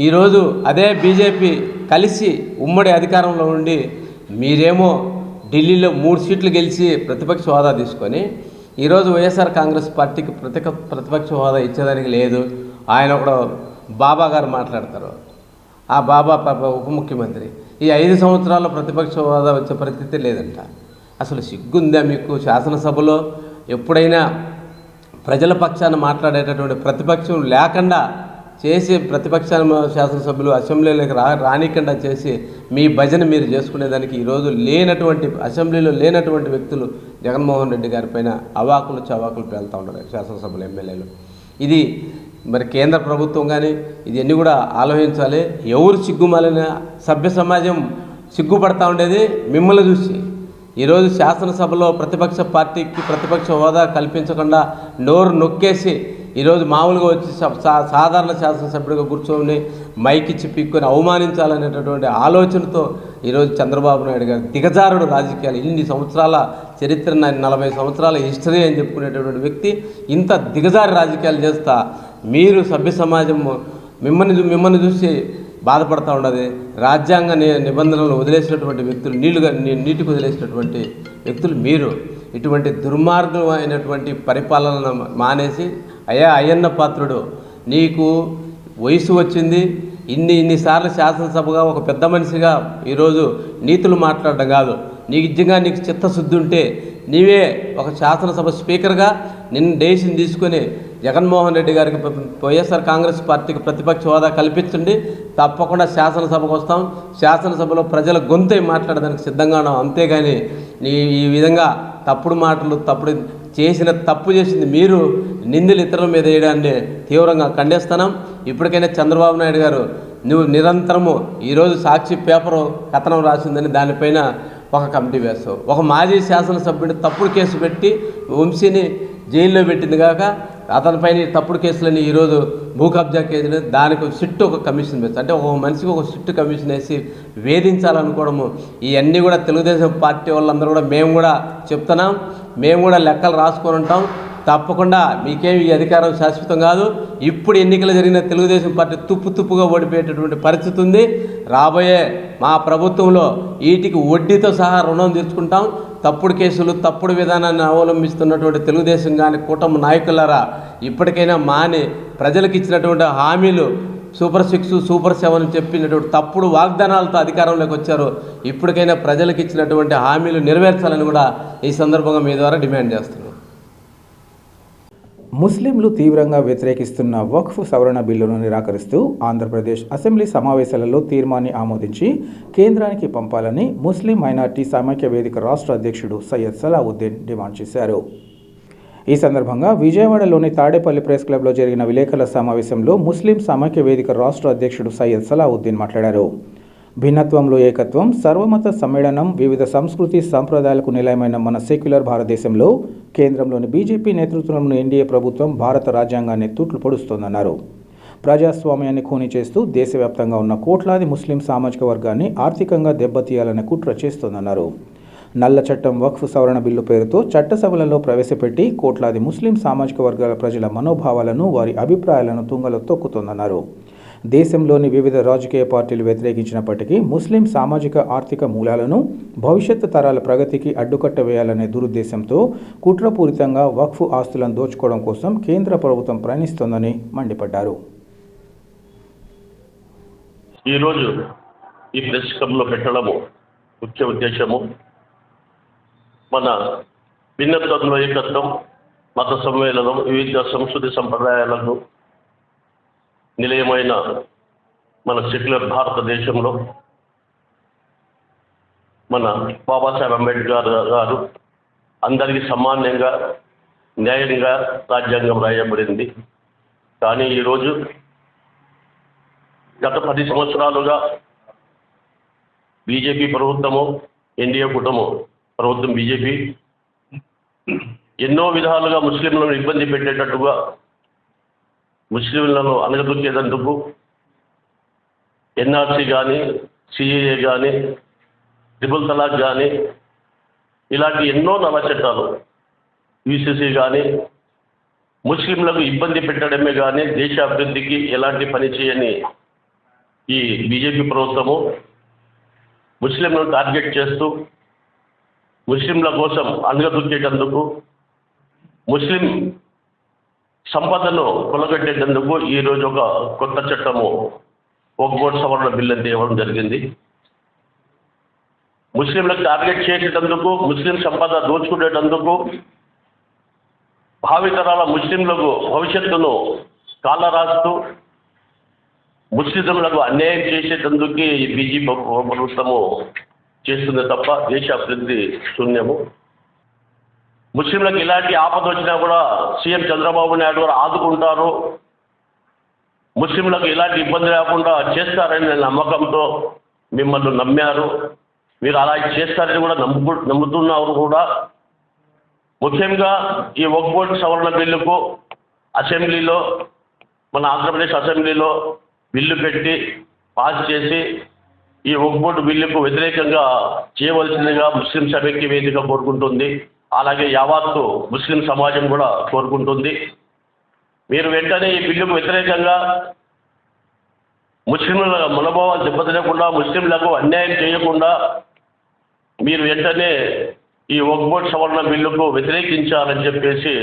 ఈరోజు అదే బీజేపీ కలిసి ఉమ్మడి అధికారంలో ఉండి మీరేమో ఢిల్లీలో 3 సీట్లు గెలిచి ప్రతిపక్ష హోదా తీసుకొని ఈరోజు వైఎస్ఆర్ కాంగ్రెస్ పార్టీకి ప్రతిపక్ష హోదా ఇచ్చేదానికి లేదు. ఆయన ఒకడు బాబా గారు మాట్లాడతారు. ఆ బాబా ఉప ముఖ్యమంత్రి ఈ 5 సంవత్సరాల్లో ప్రతిపక్ష హోదా వచ్చే పరిస్థితి లేదంట. అసలు సిగ్గుందా మీకు? శాసనసభలో ఎప్పుడైనా ప్రజల పక్షాన మాట్లాడేటటువంటి ప్రతిపక్షం లేకుండా చేసి ప్రతిపక్షాన శాసనసభ్యులు అసెంబ్లీలోకి రానికుండా చేసి మీ భజన మీరు చేసుకునేదానికి ఈరోజు లేనటువంటి అసెంబ్లీలో లేనటువంటి వ్యక్తులు జగన్మోహన్ రెడ్డి గారి పైన అవాకులు చవాకులు పేలుతూ ఉన్నారు శాసనసభలో ఎమ్మెల్యేలు. ఇది మరి కేంద్ర ప్రభుత్వం కానీ ఇవన్నీ కూడా ఆలోచించాలి. ఎవరు సిగ్గుమాలిన సభ్య సమాజం సిగ్గుపడతా ఉండేది మిమ్మల్ని చూసి. ఈరోజు శాసనసభలో ప్రతిపక్ష పార్టీకి ప్రతిపక్ష హోదా కల్పించకుండా నోరు నొక్కేసి ఈరోజు మామూలుగా వచ్చి సాధారణ శాసనసభ్యుడిగా కూర్చొని మైక్ ఇచ్చి పీక్కొని అవమానించాలనేటటువంటి ఆలోచనతో ఈరోజు చంద్రబాబు నాయుడు గారు దిగజారుడు రాజకీయాలు. ఇన్ని సంవత్సరాల చరిత్ర 40 సంవత్సరాల హిస్టరీ అని చెప్పుకునేటటువంటి వ్యక్తి ఇంత దిగజారి రాజకీయాలు చేస్తా మీరు సభ్య సమాజం మిమ్మల్ని చూసి బాధపడుతూ ఉండదు. రాజ్యాంగ నిబంధనలను వదిలేసినటువంటి వ్యక్తులు నీటికి వదిలేసినటువంటి వ్యక్తులు మీరు. ఇటువంటి దుర్మార్గమైనటువంటి పరిపాలనను మానేసి అయ్యన్న పాత్రుడు నీకు వయసు వచ్చింది, ఇన్నిసార్లు శాసనసభగా ఒక పెద్ద మనిషిగా ఈరోజు నీతులు మాట్లాడడం కాదు. నీకు చిత్తశుద్ధి ఉంటే నీవే ఒక శాసనసభ స్పీకర్గా నిన్ను డెసిషన్ తీసుకొని జగన్మోహన్ రెడ్డి గారికి వైఎస్ఆర్ కాంగ్రెస్ పార్టీకి ప్రతిపక్ష హోదా కల్పించండి, తప్పకుండా శాసనసభకు వస్తాం, శాసనసభలో ప్రజల గొంతు మాట్లాడడానికి సిద్ధంగా ఉన్నాం. అంతేగాని ఈ విధంగా తప్పుడు మాటలు తప్పు చేసింది మీరు నిందలు ఇతరుల మీద వేయడాన్ని తీవ్రంగా ఖండిస్తున్నాం. ఇప్పటికైనా చంద్రబాబు నాయుడు గారు నువ్వు నిరంతరము ఈరోజు సాక్షి పేపరు కథనం రాసిందని దానిపైన ఒక కమిటీ వేస్తావు. ఒక మాజీ శాసనసభ్యుడిని తప్పుడు కేసు పెట్టి వంశీని జైల్లో పెట్టింది కాక అతనిపైన తప్పుడు కేసులని ఈరోజు భూ కబ్జా కేసులు దానికి సిట్టు ఒక కమిషన్ వేస్తారు. అంటే ఒక మనిషికి ఒక సిట్టు కమిషన్ వేసి వేధించాలనుకోవడము ఇవన్నీ కూడా తెలుగుదేశం పార్టీ వాళ్ళందరూ కూడా మేము కూడా చెప్తున్నాం, మేము కూడా లెక్కలు రాసుకొని ఉంటాం. తప్పకుండా మీకేమి ఈ అధికారం శాశ్వతం కాదు. ఇప్పుడు ఎన్నికలు జరిగిన తెలుగుదేశం పార్టీ తుప్పుగా ఓడిపోయేటటువంటి పరిస్థితి ఉంది. రాబోయే మా ప్రభుత్వంలో వీటికి వడ్డీతో సహా రుణం తీర్చుకుంటాం. తప్పుడు కేసులు తప్పుడు విధానాన్ని అవలంబిస్తున్నటువంటి తెలుగుదేశం కానీ కూటమి నాయకులారా ఇప్పటికైనా మాని ప్రజలకు ఇచ్చినటువంటి హామీలు సూపర్ 6 సూపర్ 7 చెప్పినటువంటి తప్పుడు వాగ్దానాలతో అధికారంలోకి వచ్చారు. ఇప్పటికైనా ప్రజలకు ఇచ్చినటువంటి హామీలు నెరవేర్చాలని కూడా ఈ సందర్భంగా మీ ద్వారా డిమాండ్ చేస్తున్నాం. ముస్లింలు తీవ్రంగా వ్యతిరేకిస్తున్న వక్ఫ్ సవరణ బిల్లును నిరాకరిస్తూ ఆంధ్రప్రదేశ్ అసెంబ్లీ సమావేశాలలో తీర్మాన్ని ఆమోదించి కేంద్రానికి పంపాలని ముస్లిం మైనార్టీ సమైక్య వేదిక రాష్ట్ర అధ్యక్షుడు సయ్యద్ సలావుద్దీన్ డిమాండ్ చేశారు. ఈ సందర్భంగా విజయవాడలోని తాడేపల్లి ప్రెస్ క్లబ్లో జరిగిన విలేకరుల సమావేశంలో ముస్లిం సమైక్య వేదిక రాష్ట్ర అధ్యక్షుడు సయ్యద్ సలావుద్దీన్ మాట్లాడారు. భిన్నత్వంలో ఏకత్వం, సర్వమత సమ్మేళనం, వివిధ సంస్కృతి సంప్రదాయాలకు నిలయమైన మన సెక్యులర్ భారతదేశంలో కేంద్రంలోని బీజేపీ నేతృత్వంలోని ఎన్డీఏ ప్రభుత్వం భారత రాజ్యాంగాన్ని తూట్లు పొడుస్తోందన్నారు. ప్రజాస్వామ్యాన్ని ఖూనీ చేస్తూ దేశవ్యాప్తంగా ఉన్న కోట్లాది ముస్లిం సామాజిక వర్గాన్ని ఆర్థికంగా దెబ్బతీయాలనే కుట్ర చేస్తోందన్నారు. నల్ల చట్టం వక్ఫ్ సవరణ బిల్లు పేరుతో చట్టసభలలో ప్రవేశపెట్టి కోట్లాది ముస్లిం సామాజిక వర్గాల ప్రజల మనోభావాలను, వారి అభిప్రాయాలను తుంగలో తొక్కుతోందన్నారు. దేశంలోని వివిధ రాజకీయ పార్టీలు వ్యతిరేకించినప్పటికీ ముస్లిం సామాజిక ఆర్థిక మూలాలను, భవిష్యత్తు తరాల ప్రగతికి అడ్డుకట్ట వేయాలనే దురుద్దేశంతో కుట్రపూరితంగా వక్ఫ్ ఆస్తులను దోచుకోవడం కోసం కేంద్ర ప్రభుత్వం ప్రయత్నిస్తోందని మండిపడ్డారు. ఈరోజు ఈ ప్రెస్ క్లబ్లో పెట్టడము ముఖ్య ఉద్దేశము మన భిన్నత్వంలో ఏకత్వం, మత సమ్మేళనం, వివిధ సంస్కృతి సంప్రదాయాలకు నిలయమైన మన సెక్యులర్ భారతదేశంలో మన బాబాసాహెబ్ అంబేద్కర్ గారు అందరికీ సమానంగా న్యాయంగా రాజ్యాంగం రాయబడింది. కానీ ఈరోజు గత 10 సంవత్సరాలుగా బీజేపీ ప్రభుత్వము, ఎన్డీఏ ప్రభుత్వం బీజేపీ ఎన్నో విధాలుగా ముస్లింలను ఇబ్బంది పెట్టేటట్టుగా, ముస్లింలను అణగదొక్కేందుకు ఎన్ఆర్సీ కానీ, సిఏఏ కానీ, ట్రిపుల్ తలాక్ కానీ ఇలాంటి ఎన్నో నల్ల చట్టాలు, యూసీసీ కానీ ముస్లింలకు ఇబ్బంది పెట్టడమే కానీ దేశ అభివృద్ధికి ఎలాంటి పని చేయని ఈ బీజేపీ ప్రభుత్వము ముస్లింలను టార్గెట్ చేస్తూ ముస్లింల కోసం అణగదొక్కేటందుకు, ముస్లిం సంపదను కొలగట్టేటందుకు ఈరోజు ఒక కొత్త చట్టము వక్ఫ్ బోర్డు సవరణ బిల్లు తేవడం జరిగింది. ముస్లింలకు టార్గెట్ చేసేటందుకు, ముస్లిం సంపద దోచుకునేటందుకు, భావితరాల ముస్లింలకు భవిష్యత్తును కాలరాస్తూ ముస్లింలకు అన్యాయం చేసేటందుకు ఈ బీజేపీ ప్రభుత్వము చేస్తుంది తప్ప దేశ అభివృద్ధి శూన్యము. ముస్లింలకు ఇలాంటి ఆపద వచ్చినా కూడా సీఎం చంద్రబాబు నాయుడు గారు ఆదుకుంటారు, ముస్లింలకు ఇలాంటి ఇబ్బంది లేకుండా చేస్తారని నమ్మకంతో మిమ్మల్ని నమ్మారు. మీరు అలా చేస్తారని కూడా నమ్ముతున్నారు కూడా. ముఖ్యంగా ఈ వక్ఫ్ బోర్డు సవరణ బిల్లుకు అసెంబ్లీలో, మన ఆంధ్రప్రదేశ్ అసెంబ్లీలో బిల్లు పెట్టి పాస్ చేసి ఈ వక్ఫ్ బోర్డు బిల్లుకు వ్యతిరేకంగా చేయవలసిందిగా ముస్లిం సమైక్య వేదిక కోరుకుంటుంది. అలాగే యావత్తు ముస్లిం సమాజం కూడా కోరుకుంటుంది. మీరు వెంటనే ఈ బిల్లుకు వ్యతిరేకంగా ముస్లింల మనోభావాలు దెబ్బతినకుండా, ముస్లింలకు అన్యాయం చేయకుండా మీరు వెంటనే ఈ వక్ఫ్ బోర్డు సవరణ బిల్లుకు వ్యతిరేకించాలని చెప్పేసి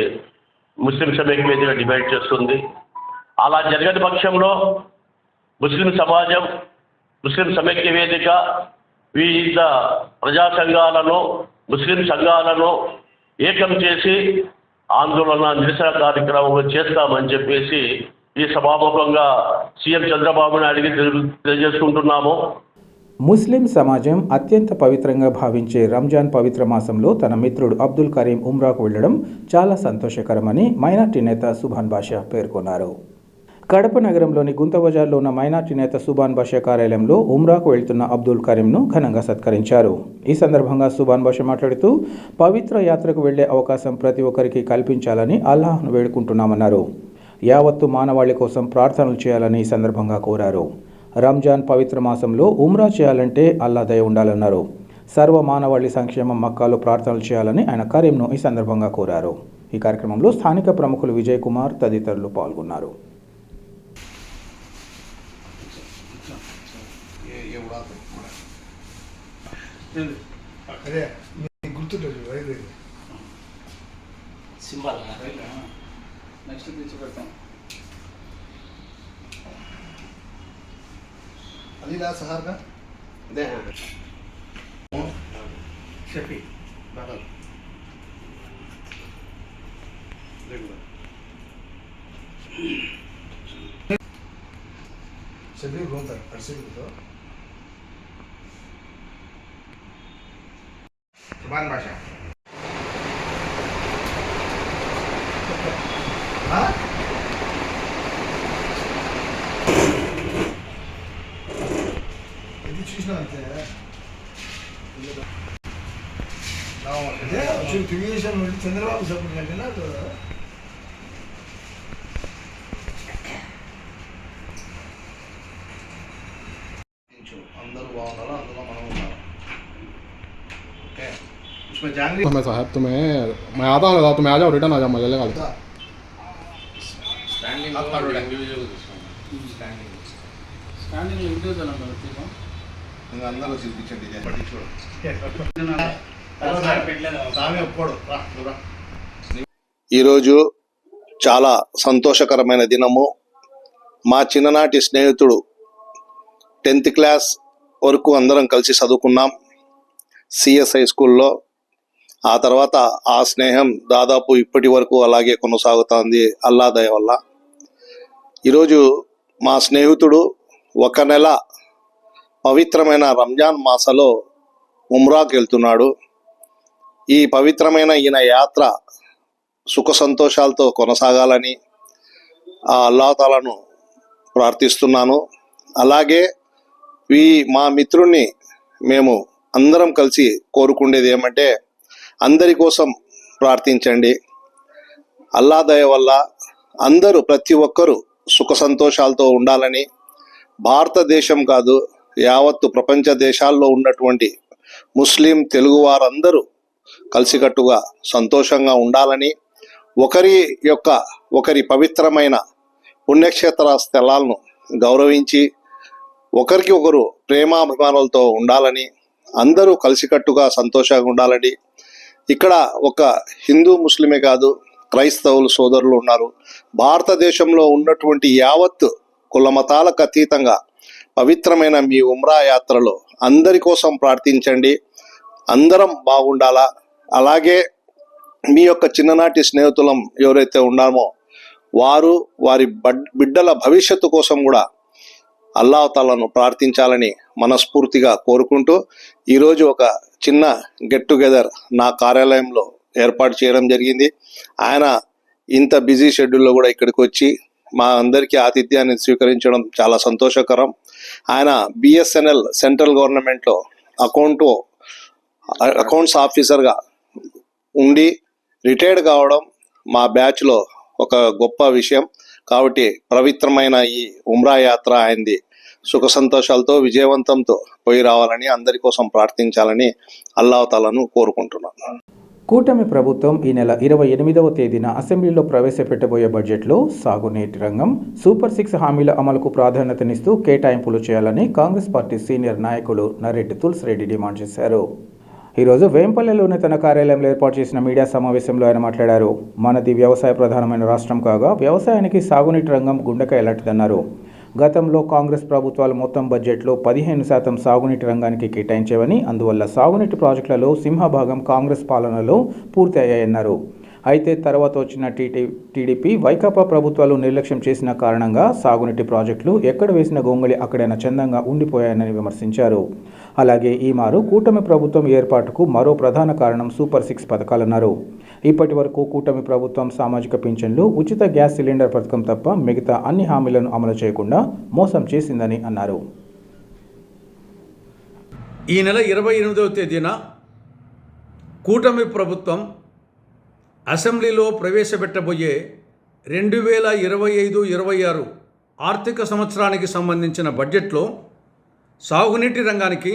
ముస్లిం సమైక్య వేదిక డిమాండ్ చేస్తుంది. అలా జరగని పక్షంలో ముస్లిం సమాజం, ముస్లిం సమైక్య వేదిక వివిధ ప్రజా సంఘాలను, ముస్లిం సంఘాలను ఏకం చేసి ఆందోళన, నిరసన కార్యక్రమం చేస్తామని చెప్పేసి ఈ సభాముఖంగా సీఎం చంద్రబాబు నాయుడికి తెలియజేసుకుంటున్నాము. ముస్లిం సమాజం అత్యంత పవిత్రంగా భావించే రంజాన్ పవిత్ర మాసంలో తన మిత్రుడు అబ్దుల్ కరీం ఉమ్రాకు వెళ్లడం చాలా సంతోషకరమని మైనార్టీ నేత సుభాన్ బాషా పేర్కొన్నారు. కడప నగరంలోని గుంతబజార్లో ఉన్న మైనార్టీ నేత సుభాన్ బాషా కార్యాలయంలో ఉమ్రాకు వెళ్తున్న అబ్దుల్ కరీంను ఘనంగా సత్కరించారు. ఈ సందర్భంగా సుభాన్ బాషా మాట్లాడుతూ పవిత్ర యాత్రకు వెళ్లే అవకాశం ప్రతి ఒక్కరికి కల్పించాలని అల్లాహ్ను వేడుకుంటున్నామన్నారు. యావత్తు మానవాళి కోసం ప్రార్థనలు చేయాలని ఈ సందర్భంగా కోరారు. రంజాన్ పవిత్ర మాసంలో ఉమ్రా చేయాలంటే అల్లా దయ ఉండాలన్నారు. సర్వ మానవాళి సంక్షేమం మక్కాలో ప్రార్థనలు చేయాలని ఆయన కరీంను ఈ సందర్భంగా కోరారు. ఈ కార్యక్రమంలో స్థానిక ప్రముఖులు విజయ్ కుమార్ తదితరులు పాల్గొన్నారు. अलीला सहार का दे शफी बगल शफी घूमता अर्सी तो जुबान भाषा हाँ చూసినా అంతే తెలుగుదేశం చంద్రబాబు సపోర్ట్ అంటే అందరూ బాగున్నారు, అందులో మనం ఉన్నాం. ఓకే उसमें जाएंगे मैं साहब मैं आता हूँ, तुम्हें आ जाओ, रिटर्न आ जाओ, मजा लेगा स्टैंडिंग इंडिविजुअल अंदर అందరూ చూపించండి ఈరోజు చాలా సంతోషకరమైన దినము. మా చిన్ననాటి స్నేహితుడు 10th క్లాస్ వరకు అందరం కలిసి చదువుకున్నాం సిఎస్ఐ స్కూల్లో. ఆ తర్వాత ఆ స్నేహం దాదాపు ఇప్పటి వరకు అలాగే కొనసాగుతోంది అల్లా దయ వల్ల. ఈరోజు మా స్నేహితుడు 1 నెల పవిత్రమైన రంజాన్ మాసంలో ఉమ్రాకి వెళ్తున్నాడు. ఈ పవిత్రమైన ఈయన యాత్ర సుఖ సంతోషాలతో కొనసాగాలని ఆ అల్లాహ్ ప్రార్థిస్తున్నాను. అలాగే మా మిత్రుణ్ణి మేము అందరం కలిసి కోరుకునేది ఏమంటే అందరి కోసం ప్రార్థించండి. అల్లా దయ వల్ల అందరూ ప్రతి ఒక్కరూ సుఖ సంతోషాలతో ఉండాలని, భారతదేశం కాదు యావత్తు ప్రపంచ దేశాల్లో ఉన్నటువంటి ముస్లిం తెలుగు వారందరూ కలిసికట్టుగా సంతోషంగా ఉండాలని, ఒకరి పవిత్రమైన పుణ్యక్షేత్ర స్థలాలను గౌరవించి ఒకరికి ఒకరు ప్రేమాభిమానాలతో ఉండాలని, అందరూ కలిసికట్టుగా సంతోషంగా ఉండాలని. ఇక్కడ ఒక హిందూ ముస్లిమే కాదు క్రైస్తవులు సోదరులు ఉన్నారు. భారతదేశంలో ఉన్నటువంటి యావత్తు కుల మతాలకు అతీతంగా పవిత్రమైన మీ ఉమ్రా యాత్రలో అందరి కోసం ప్రార్థించండి. అందరం బాగుండాలా. అలాగే మీ యొక్క చిన్ననాటి స్నేహితులం ఎవరైతే ఉన్నామో వారి బిడ్డల భవిష్యత్తు కోసం కూడా అల్లాహ్ తాలాను ప్రార్థించాలని మనస్ఫూర్తిగా కోరుకుంటూ ఈరోజు ఒక చిన్న గెట్ టుగెదర్ నా కార్యాలయంలో ఏర్పాటు చేయడం జరిగింది. ఆయన ఇంత బిజీ షెడ్యూల్లో కూడా ఇక్కడికి వచ్చి మా అందరికీ ఆతిథ్యాన్ని స్వీకరించడం చాలా సంతోషకరం. ఆయన బిఎస్ఎన్ఎల్ సెంట్రల్ గవర్నమెంట్లో అకౌంట్స్ ఆఫీసర్గా ఉండి రిటైర్డ్ కావడం మా బ్యాచ్లో ఒక గొప్ప విషయం. కాబట్టి పవిత్రమైన ఈ ఉమ్రా యాత్ర ఆయనది సుఖ సంతోషాలతో విజయవంతంతో పోయి రావాలని, అందరి కోసం ప్రార్థించాలని అల్లాహ్ తాలాను కోరుకుంటున్నాను. కూటమి ప్రభుత్వం ఈ నెల 28వ తేదీన అసెంబ్లీలో ప్రవేశపెట్టబోయే బడ్జెట్లో సాగునీటి రంగం, సూపర్ 6 హామీల అమలుకు ప్రాధాన్యతనిస్తూ కేటాయింపులు చేయాలని కాంగ్రెస్ పార్టీ సీనియర్ నాయకులు నరెడ్డి తులసిరెడ్డి డిమాండ్ చేశారు. ఈరోజు వేంపల్లెలోని తన కార్యాలయంలో ఏర్పాటు చేసిన మీడియా సమావేశంలో ఆయన మాట్లాడారు. మనది వ్యవసాయ ప్రధానమైన రాష్ట్రం కాగా వ్యవసాయానికి సాగునీటి రంగం గుండెకాయ లాంటిదన్నారు. గతంలో కాంగ్రెస్ ప్రభుత్వాలు మొత్తం బడ్జెట్లో 15% సాగునీటి రంగానికి కేటాయించేవని, అందువల్ల సాగునీటి ప్రాజెక్టులలో సింహభాగం కాంగ్రెస్ పాలనలో పూర్తి అయ్యాయన్నారు. అయితే తర్వాత వచ్చిన టీడీపీ వైకాపా ప్రభుత్వాలు నిర్లక్ష్యం చేసిన కారణంగా సాగునీటి ప్రాజెక్టులు ఎక్కడ వేసిన గొంగళి అక్కడైనా చందంగా ఉండిపోయాయని విమర్శించారు. అలాగే ఈ మారు కూటమి ప్రభుత్వం ఏర్పాటుకు మరో ప్రధాన కారణం సూపర్ 6 పథకాలన్నారు. ఇప్పటి వరకు కూటమి ప్రభుత్వం సామాజిక పింఛన్లు, ఉచిత గ్యాస్ సిలిండర్ పథకం తప్ప మిగతా అన్ని హామీలను అమలు చేయకుండా మోసం చేసిందని అన్నారు. ఈ నెల 28వ తేదీన కూటమి ప్రభుత్వం అసెంబ్లీలో ప్రవేశపెట్టబోయే 2025-26 ఆర్థిక సంవత్సరానికి సంబంధించిన బడ్జెట్లో సాగునీటి రంగానికి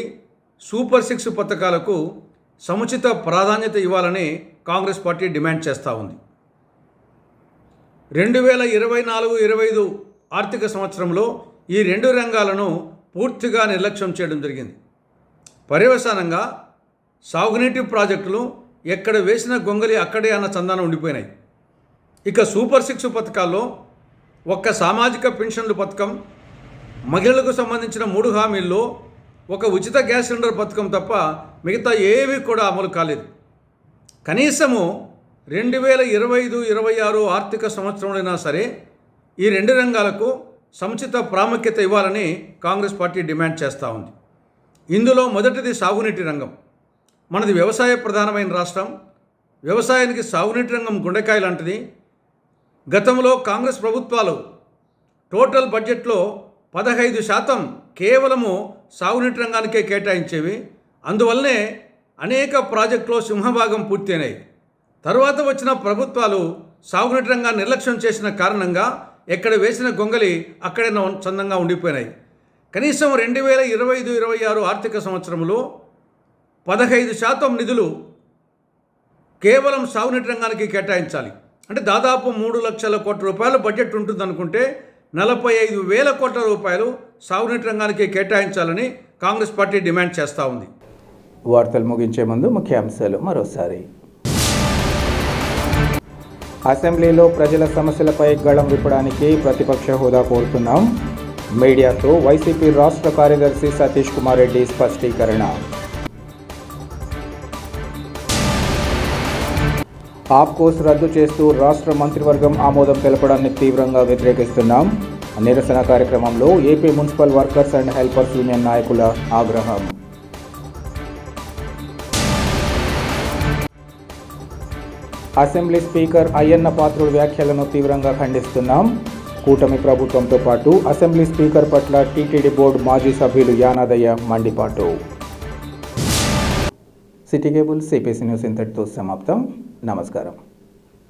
సూపర్ 6 పథకాలకు సముచిత ప్రాధాన్యత ఇవ్వాలని కాంగ్రెస్ పార్టీ డిమాండ్ చేస్తూ ఉంది. 2024-25 ఆర్థిక సంవత్సరంలో ఈ 2 రంగాలను పూర్తిగా నిర్లక్ష్యం చేయడం జరిగింది. పర్యవసానంగా సాగునీటి ప్రాజెక్టులు ఎక్కడ వేసిన గొంగలి అక్కడే అన్న చందాన ఉండిపోయినాయి. ఇక సూపర్ 6 పథకాల్లో ఒక్క సామాజిక పెన్షన్లు పథకం, మహిళలకు సంబంధించిన 3 హామీల్లో ఒక ఉచిత గ్యాస్ సిలిండర్ పథకం తప్ప మిగతా ఏవి కూడా అమలు కాలేదు. కనీసము 2025-26 ఆర్థిక సంవత్సరంలోనైనా సరే ఈ 2 రంగాలకు సముచిత ప్రాముఖ్యత ఇవ్వాలని కాంగ్రెస్ పార్టీ డిమాండ్ చేస్తూ ఉంది. ఇందులో మొదటిది సాగునీటి రంగం. మనది వ్యవసాయ ప్రధానమైన రాష్ట్రం. వ్యవసాయానికి సాగునీటి రంగం గుండెకాయ లాంటిది. గతంలో కాంగ్రెస్ ప్రభుత్వాలు టోటల్ బడ్జెట్లో 15% కేవలము సాగునీటి రంగానికే కేటాయించేవి. అందువల్లనే అనేక ప్రాజెక్టులో సింహభాగం పూర్తయినాయి. తర్వాత వచ్చిన ప్రభుత్వాలు సాగునీటి రంగాన్ని నిర్లక్ష్యం చేసిన కారణంగా ఎక్కడ వేసిన గొంగలి అక్కడే చందంగా ఉండిపోయినాయి. కనీసం 2025-26 ఆర్థిక సంవత్సరంలో 15% నిధులు కేవలం సాగునీటి రంగానికి కేటాయించాలి. అంటే దాదాపు 3 లక్షల కోట్ల రూపాయల బడ్జెట్ ఉంటుందనుకుంటే 45,000 కోట్ల రూపాయలు సాగునీటి రంగానికి కేటాయించాలని కాంగ్రెస్ పార్టీ డిమాండ్ చేస్తూ ఉంది. వార్తలు ముగించే ముందు ముఖ్యాంశాలు మరోసారి. అసెంబ్లీలో ప్రజల సమస్యలపై గళం విప్పడానికి ప్రతిపక్ష హోదా కోరుతున్నాం. మీడియాతో వైసీపీ రాష్ట్ర కార్యదర్శి సతీష్ కుమార్ రెడ్డి స్పష్టీకరణ. ఆప్కోస్ రద్దు చేస్తూ రాష్ట్ర మంత్రివర్గం ఆమోదం తెలపడాన్ని తీవ్రంగా వ్యతిరేకిస్తున్నాం. నిరసన కార్యక్రమంలో AP municipal workers and helpers union నాయకుల ఆగ్రహం. అసెంబ్లీ స్పీకర్ అయ్యన్న పాత్రుడు వ్యాఖ్యలను తీవ్రంగా ఖండిస్తున్నాం. కూటమి ప్రభుత్వంతో పాటు అసెంబ్లీ స్పీకర్ పట్ల టీటీడీ బోర్డు మాజీ సభ్యులు యానాదయ్య మండిపాటు. సిటీ కేబుల్ సిపిసి న్యూస్ ఇంతటితో సమాప్తం. నమస్కారం.